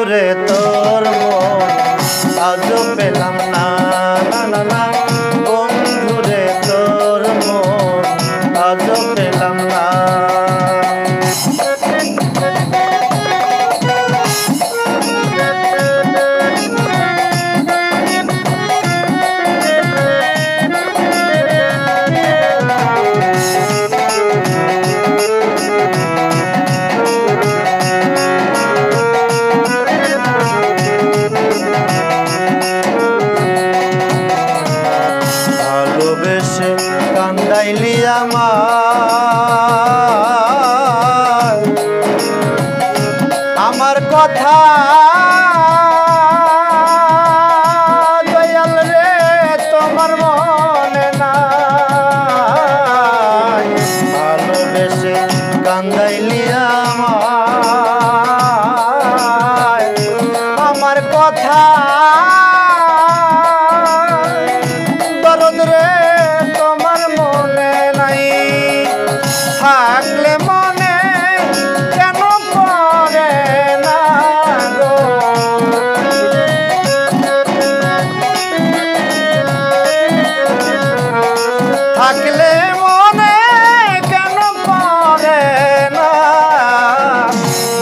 বন্ধুরে তোর মন আজও পেলাম না, না না না। বন্ধুরে তোর মন আজও পেলাম না। কান্দাইলি আমার কথা দয়াল রে তোমার মনে নাই। ভালোবেসে কান্দাইলি আমার কথা দরদ রে থাকলে মনে কেন পড়ে না গো। থাকলে মনে কেন পড়ে না।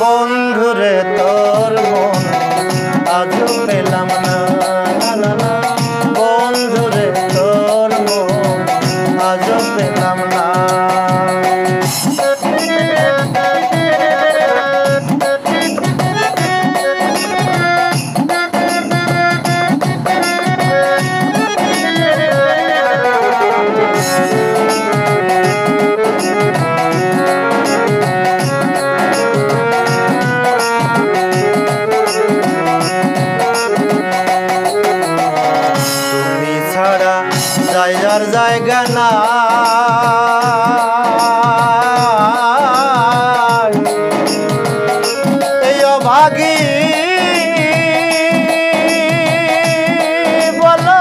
বন্ধুরে তোর মন আজও পেলাম না, না না। বন্ধুরে তোর মন আজও পেলাম না। যাইবার জায়গা না এই অভাগী বলো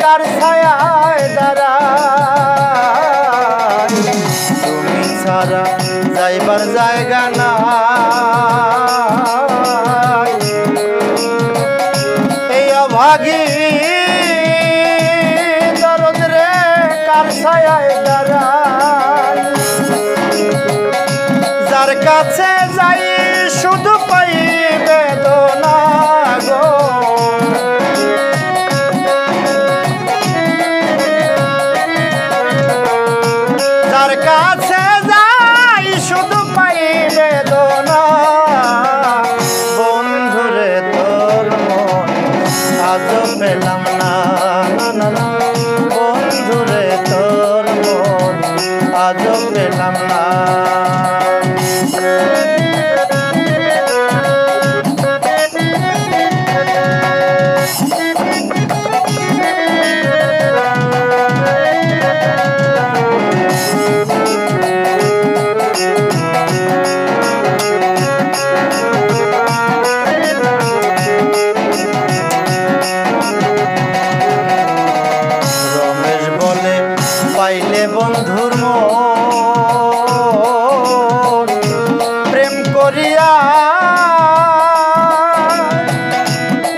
কার ছায়ায় দাঁড়ায়। তুমি ছাড়া যাইবার জায়গা না এই অভাগী ছায়ায় দাঁড়ায়। যার কাছে যাই শুধু পাই বেদনা গো। যার কাছে যাই শুধু পাই বেদনা। বন্ধুরে তোর মন আজও পেলাম না, না না। বন্ধুরে তোর মন আজও পেলাম না। পাইলে বন্ধুর মন প্রেম করিয়া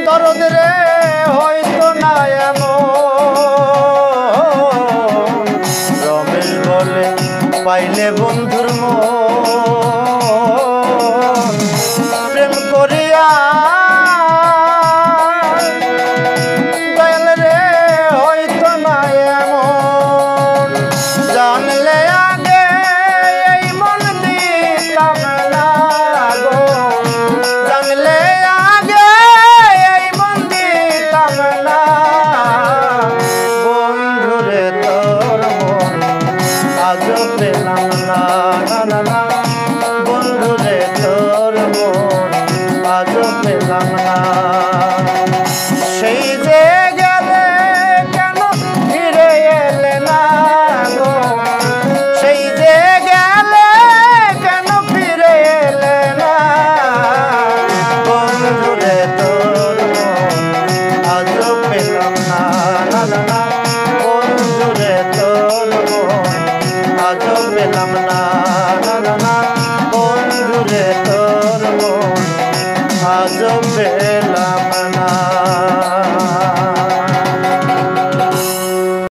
দরদ রে হয়তো না এমন। রমেশ বলে পাইলে বন্ধুর মন প্রেম করিয়া দয়াল রে হয়তো না এমন। জানলে আগে এই মন দিতাম না গো। জানলে আগে এই মন দিতাম না। বন্ধুরে তোর মন আজও পেলাম না, না না। বন্ধুরে তোর মন আজও পেলাম না। সেই যে গেলে কেন ফিরে এলে না গো। সেই যে গেলে কেন ফিরে এলে না। বন্ধুরে তোর মন আজও পেলাম না, না না। বন্ধুরে তোর মন আজও পেলাম না, না না। বন্ধুরে তোর মন আজও পেলাম না।